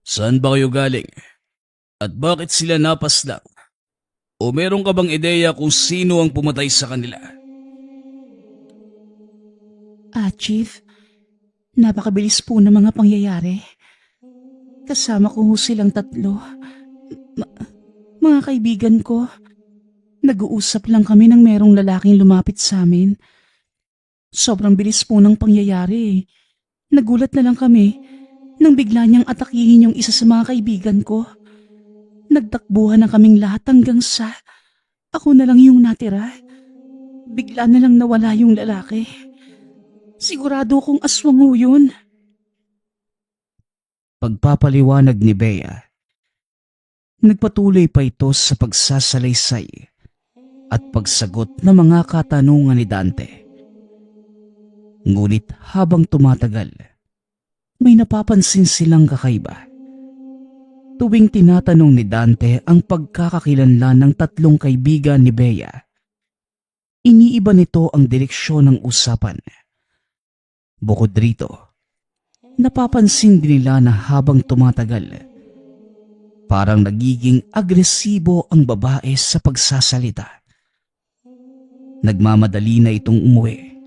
Saan ba kayo galing? At bakit sila napaslang? O meron ka bang ideya kung sino ang pumatay sa kanila? Chief, napakabilis po ng mga pangyayari. Kasama ko ho silang tatlo. Mga kaibigan ko. Nag-uusap lang kami nang merong lalaking lumapit sa amin. Sobrang bilis po ng pangyayari. Nagulat na lang kami nang bigla niyang atakihin yung isa sa mga kaibigan ko. Nagtakbuhan na kaming lahat hanggang sa ako na lang yung natira. Bigla na lang nawala yung lalaki. Sigurado kong aswang ho yun. Pagpapaliwanag ni Bea, nagpatuloy pa ito sa pagsasalaysay at pagsagot ng mga katanungan ni Dante. Ngunit habang tumatagal, may napapansin silang kakaiba. Tuwing tinatanong ni Dante ang pagkakakilanlan ng tatlong kaibigan ni Bea, iniiba nito ang direksyon ng usapan. Bukod rito, napapansin din nila na habang tumatagal, parang nagiging agresibo ang babae sa pagsasalita. Nagmamadali na itong umuwi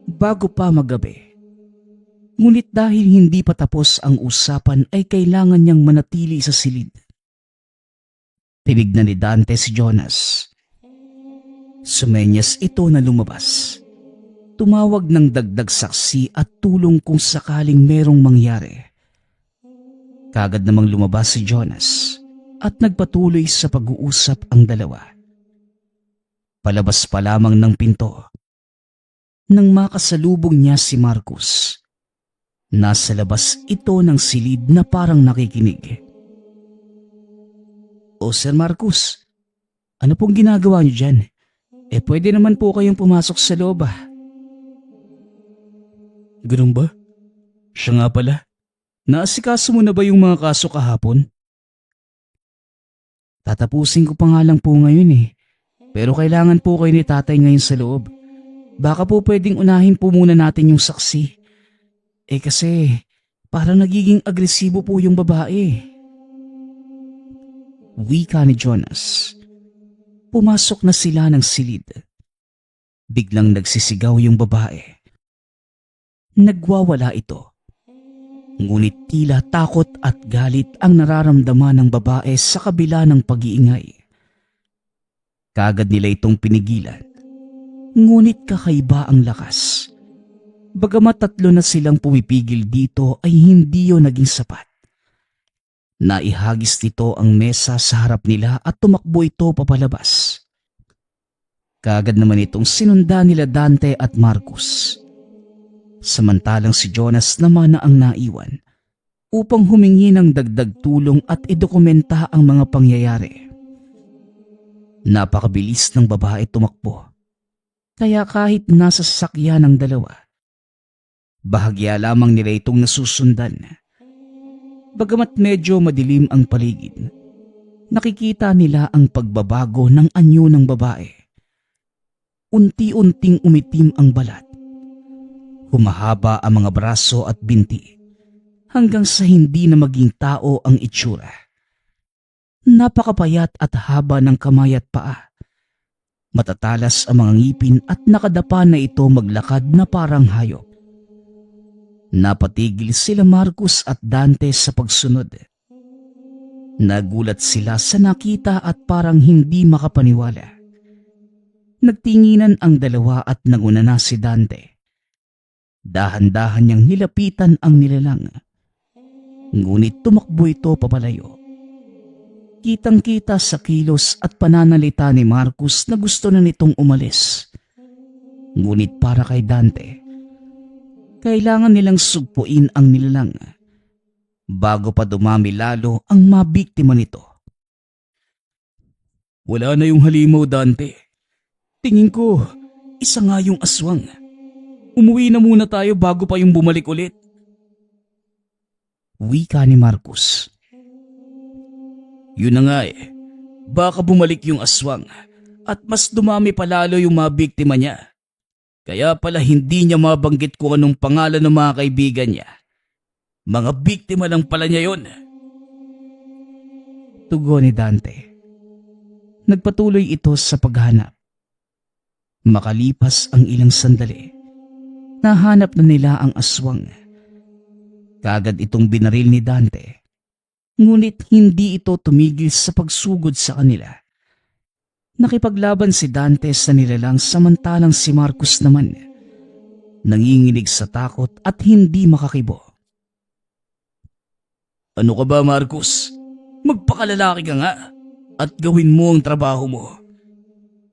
bago pa maggabi. Ngunit dahil hindi pa tapos ang usapan ay kailangan niyang manatili sa silid. Tinignan ni Dante si Jonas. Sumenyas ito na lumabas. Tumawag ng dagdag saksi at tulong kung sakaling merong mangyari. Kagad namang lumabas si Jonas at nagpatuloy sa pag-uusap ang dalawa. Palabas pa lamang ng pinto nang makasalubong niya si Marcus. Nasa labas ito ng silid na parang nakikinig. O Sir Marcus, ano pong ginagawa niyo dyan? Pwede naman po kayong pumasok sa loob. Ganun ba? Siya nga pala. Naasikaso mo na ba yung mga kaso kahapon? Tatapusin ko pa nga lang po ngayon. Pero kailangan po kayo ni tatay ngayon sa loob. Baka po pwedeng unahin po muna natin yung saksi. Kasi parang nagiging agresibo po yung babae. Wika ni Jonas. Pumasok na sila ng silid. Biglang nagsisigaw yung babae. Nagwawala ito. Ngunit tila takot at galit ang nararamdaman ng babae sa kabila ng pag-iingay. Kagad nila itong pinigilan. Ngunit kakaiba ang lakas. Bagamat tatlo na silang pumipigil dito ay hindi yun naging sapat. Naihagis nito ang mesa sa harap nila at tumakbo ito papalabas. Kagad naman itong sinundan nila Dante at Marcus. Samantalang si Jonas naman na ang naiwan upang humingi ng dagdag tulong at idokumenta ang mga pangyayari. Napakabilis ng babae tumakbo. Kaya kahit nasa sasakyan ng dalawa, bahagya lamang nila itong nasusundan. Bagamat medyo madilim ang paligid, nakikita nila ang pagbabago ng anyo ng babae. Unti-unting umitim ang balat. Humahaba ang mga braso at binti hanggang sa hindi na maging tao ang itsura. Napakapayat at haba ng kamay at paa. Matatalas ang mga ngipin at nakadapa na ito maglakad na parang hayop. Napatigil sila Marcus at Dante sa pagsunod. Nagulat sila sa nakita at parang hindi makapaniwala. Nagtinginan ang dalawa at nanguna na si Dante. Dahan-dahan niyang nilapitan ang nilalang. Ngunit tumakbo ito papalayo. Kitang-kita sa kilos at pananalita ni Marcus na gusto na nitong umalis. Ngunit para kay Dante, kailangan nilang sugpuin ang nilalang bago pa dumami lalo ang mabiktima nito. Wala na yung halimaw, Dante. Tingin ko, isa nga yung aswang. Umuwi na muna tayo bago pa yung bumalik ulit. Wika ni Marcus. Yun na nga baka bumalik yung aswang at mas dumami pa lalo yung mga biktima niya. Kaya pala hindi niya mabanggit kung anong pangalan ng mga kaibigan niya. Mga biktima lang pala niya yon. Tugon ni Dante. Nagpatuloy ito sa paghanap. Makalipas ang ilang sandali, nahanap na nila ang aswang. Kaagad itong binaril ni Dante, ngunit hindi ito tumigil sa pagsugod sa kanila. Nakipaglaban si Dante sa nilalang samantalang si Marcus naman nanginginig sa takot at hindi makakibo. Ano ka ba, Marcus? Magpakalalaki ka nga at gawin mo ang trabaho mo.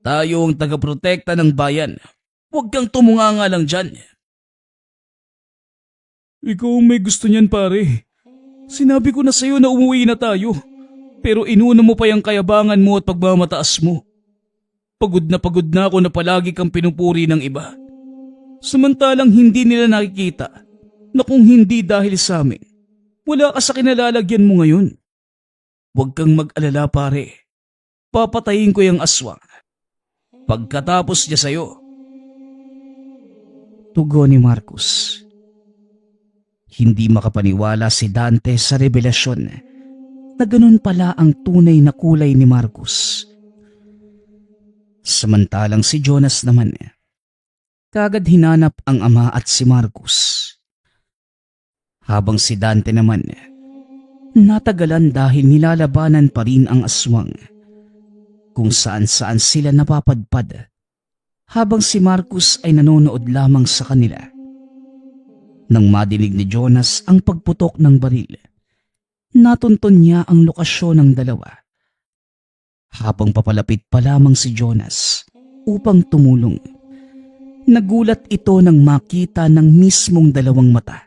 Tayo ang tagaprotekta ng bayan. Huwag kang tumunganga lang dyan. Ikaw ang may gusto niyan, pare. Sinabi ko na sa'yo na umuwi na tayo. Pero inuna mo pa yung kayabangan mo at pagmamataas mo. Pagod na ako na palagi kang pinupuri ng iba. Samantalang hindi nila nakikita na kung hindi dahil sa amin, wala ka sa kinalalagyan mo ngayon. Huwag kang mag-alala, pare. Papatayin ko yung aswang. Pagkatapos niya sa'yo. Tugon ni Marcus. Hindi makapaniwala si Dante sa revelasyon na ganun pala ang tunay na kulay ni Marcus. Samantalang si Jonas naman, kaagad hinanap ang ama at si Marcus. Habang si Dante naman, natagalan dahil nilalabanan pa rin ang aswang, kung saan-saan sila napapadpad, habang si Marcus ay nanonood lamang sa kanila. Nang madinig ni Jonas ang pagputok ng baril, natunton niya ang lokasyon ng dalawa. Habang papalapit pa lamang si Jonas upang tumulong, nagulat ito nang makita ng mismong dalawang mata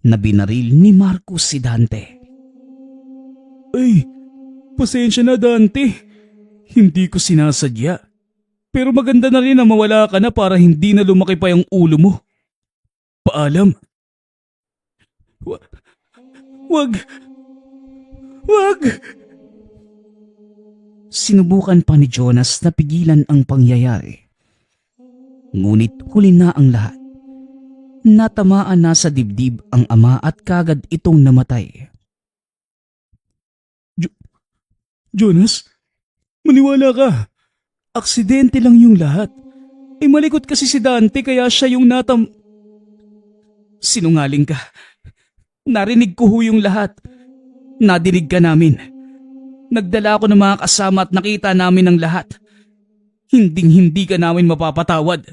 na binaril ni Marcus si Dante. Ay, pasensya na, Dante. Hindi ko sinasadya. Pero maganda na rin na mawala ka na para hindi na lumaki pa yung ulo mo. Paalam. Wag. Sinubukan pa ni Jonas na pigilan ang pangyayari. Ngunit huli na ang lahat. Natamaan na sa dibdib ang ama at kagad itong namatay. Jonas, maniwala ka. Aksidente lang yung lahat. Malikot kasi si Dante kaya siya yung Sinungaling ka. Narinig ko ho yung lahat. Nadinig ka namin. Nagdala ako ng mga kasama at nakita namin ang lahat. Hinding-hindi ka namin mapapatawad.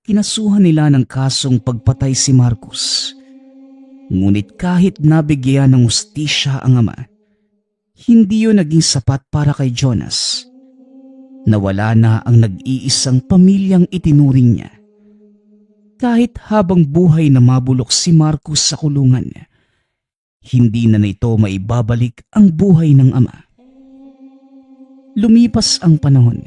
Kinasuhan nila ng kasong pagpatay si Marcus. Ngunit kahit nabigyan ng hustisya ang ama, hindi yun naging sapat para kay Jonas. Nawala na ang nag-iisang pamilyang itinuring niya. Kahit habang buhay na mabulok si Marcus sa kulungan, hindi na nito maibabalik ang buhay ng ama. Lumipas ang panahon.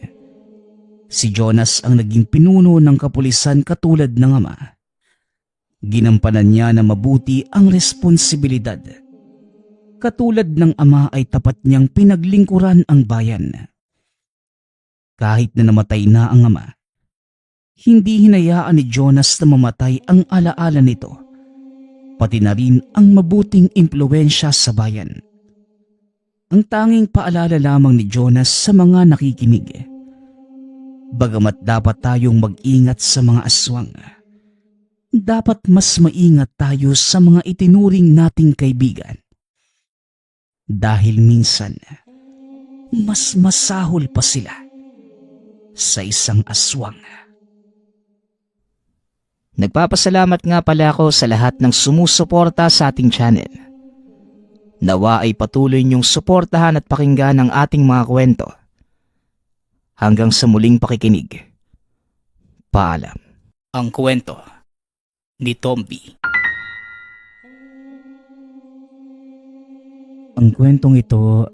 Si Jonas ang naging pinuno ng kapulisan katulad ng ama. Ginampanan niya na mabuti ang responsibilidad. Katulad ng ama ay tapat niyang pinaglingkuran ang bayan. Kahit na namatay na ang ama, hindi hinayaan ni Jonas na mamatay ang alaala nito, pati na rin ang mabuting impluwensya sa bayan. Ang tanging paalala lamang ni Jonas sa mga nakikinig, bagamat dapat tayong mag-ingat sa mga aswang, dapat mas maingat tayo sa mga itinuring nating kaibigan. Dahil minsan, mas masahol pa sila sa isang aswang. Nagpapasalamat nga pala ako sa lahat ng sumusuporta sa ating channel. Nawa ay patuloy niyong suportahan at pakinggan ang ating mga kwento. Hanggang sa muling pakikinig. Paalam. Ang kwento ni Tomby. Ang kwentong ito